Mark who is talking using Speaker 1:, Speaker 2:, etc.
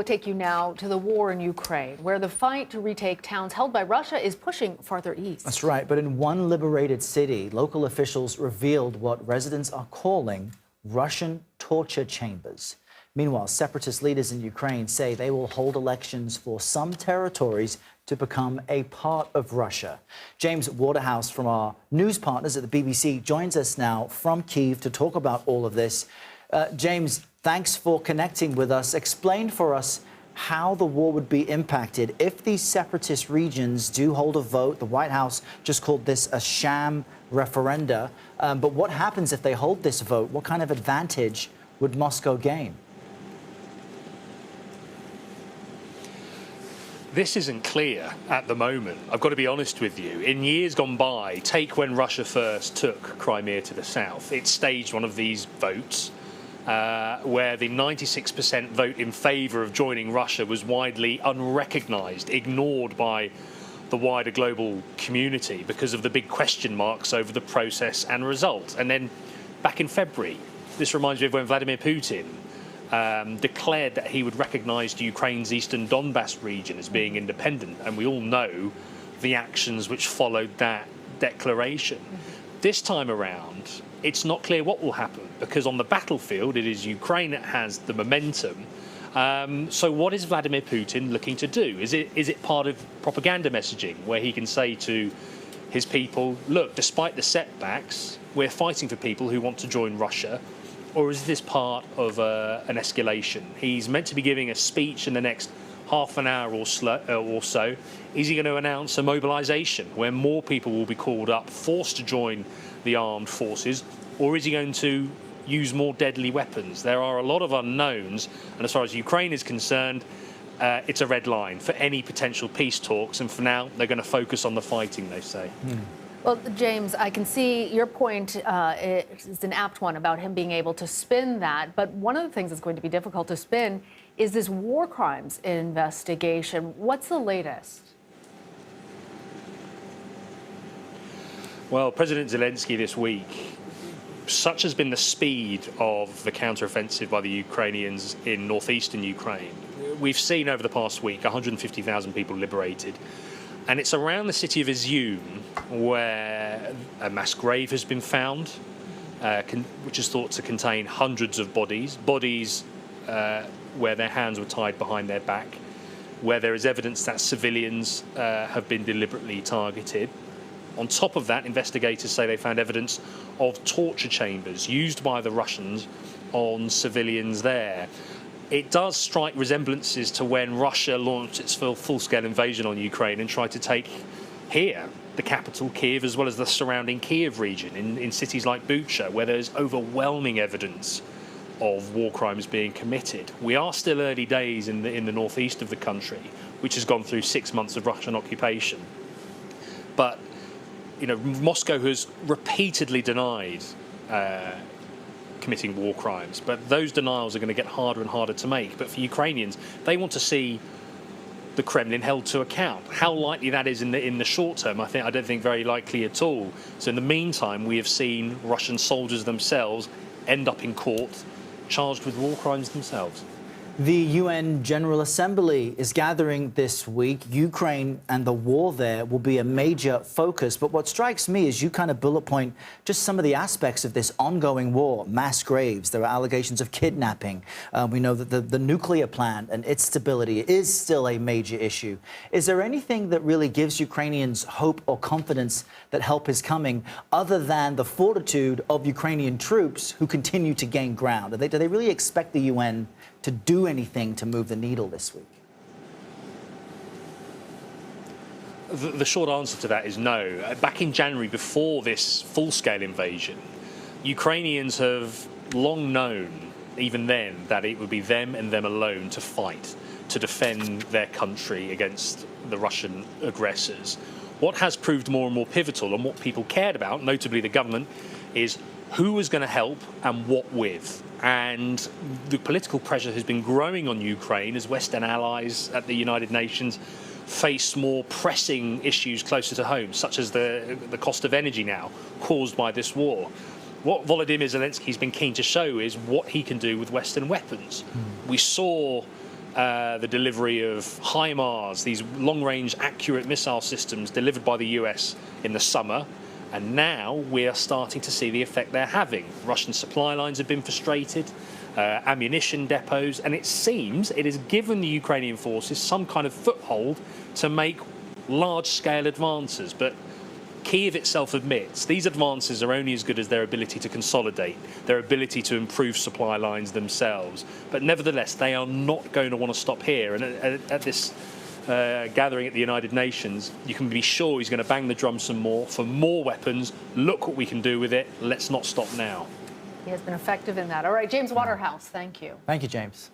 Speaker 1: would take you now to the war in Ukraine, where the fight to retake towns held by Russia is pushing farther east.
Speaker 2: That's right. But in one liberated city, local officials revealed what residents are calling Russian torture chambers. Meanwhile, separatist leaders in Ukraine say they will hold elections for some territories to become a part of Russia. James Waterhouse from our news partners at the BBC joins us now from Kyiv to talk about all of this. James, thanks for connecting with us. Explain for us how the war would be impacted if these separatist regions do hold a vote. The White House just called this a sham referenda. But what happens if they hold this vote? What kind of advantage would Moscow gain?
Speaker 3: This isn't clear at the moment. I've got to be honest with you. In years gone by, take when Russia first took Crimea to the south, it staged one of these votes where the 96% vote in favour of joining Russia was widely unrecognised, ignored by the wider global community because of the big question marks over the process and result. And then back in February, this reminds me of when Vladimir Putin declared that he would recognise Ukraine's eastern Donbass region as being independent, and we all know the actions which followed that declaration. This time around, it's not clear what will happen, because on the battlefield it is Ukraine that has the momentum. So what is Vladimir Putin looking to do? Is it part of propaganda messaging where he can say to his people, look, despite the setbacks, we're fighting for people who want to join Russia? Or is this part of an escalation? He's meant to be giving a speech in the next half an hour or so. Is he going to announce a mobilisation where more people will be called up, forced to join the armed forces? Or is he going to use more deadly weapons? There are a lot of unknowns. And as far as Ukraine is concerned, it's a red line for any potential peace talks. And for now, they're going to focus on the fighting, they say.
Speaker 1: Well, James, I can see your point is an apt one about him being able to spin that. But one of the things that's going to be difficult to spin is this war crimes investigation. What's the latest?
Speaker 3: Well, President Zelensky this week, such has been the speed of the counteroffensive by the Ukrainians in northeastern Ukraine. We've seen over the past week 150,000 people liberated. And it's around the city of Izium where a mass grave has been found, which is thought to contain hundreds of bodies where their hands were tied behind their back, where there is evidence that civilians have been deliberately targeted. On top of that, investigators say they found evidence of torture chambers used by the Russians on civilians there. It does strike resemblances to when Russia launched its full-scale invasion on Ukraine and tried to take here, the capital, Kyiv, as well as the surrounding Kyiv region in cities like Bucha, where there's overwhelming evidence of war crimes being committed. We are still early days in the northeast of the country, which has gone through 6 months of Russian occupation. But, you know, Moscow has repeatedly denied committing war crimes, but those denials are going to get harder and harder to make. But for Ukrainians, they want to see the Kremlin held to account. How likely that is in the short term, I don't think very likely at all. So in the meantime, we have seen Russian soldiers themselves end up in court, charged with war crimes themselves.
Speaker 2: The UN General Assembly is gathering this week. Ukraine and the war there will be a major focus. But what strikes me is you kind of bullet point just some of the aspects of this ongoing war. Mass graves, there are allegations of kidnapping. We know that the nuclear plant and its stability is still a major issue. Is there anything that really gives Ukrainians hope or confidence that help is coming other than the fortitude of Ukrainian troops who continue to gain ground? Do they really expect the UN to do anything to move the needle this week?
Speaker 3: The short answer to that is no. Back in January, before this full-scale invasion, Ukrainians have long known, even then, that it would be them and them alone to fight, to defend their country against the Russian aggressors. What has proved more and more pivotal, and what people cared about, notably the government, is who was going to help and what with. And the political pressure has been growing on Ukraine as Western allies at the United Nations face more pressing issues closer to home, such as the cost of energy now caused by this war. What Volodymyr Zelensky's been keen to show is what he can do with Western weapons. We saw the delivery of HIMARS, these long-range accurate missile systems delivered by the US in the summer. And now we are starting to see the effect they're having. Russian supply lines have been frustrated, ammunition depots, and it seems it has given the Ukrainian forces some kind of foothold to make large-scale advances. But Kyiv itself admits these advances are only as good as their ability to consolidate, their ability to improve supply lines themselves. But nevertheless, they are not going to want to stop here. And at this gathering at the United Nations, you can be sure he's going to bang the drum some more for more weapons. Look what we can do with it. Let's not stop now.
Speaker 1: He has been effective in that. All right, James Waterhouse, thank you.
Speaker 2: Thank you, James.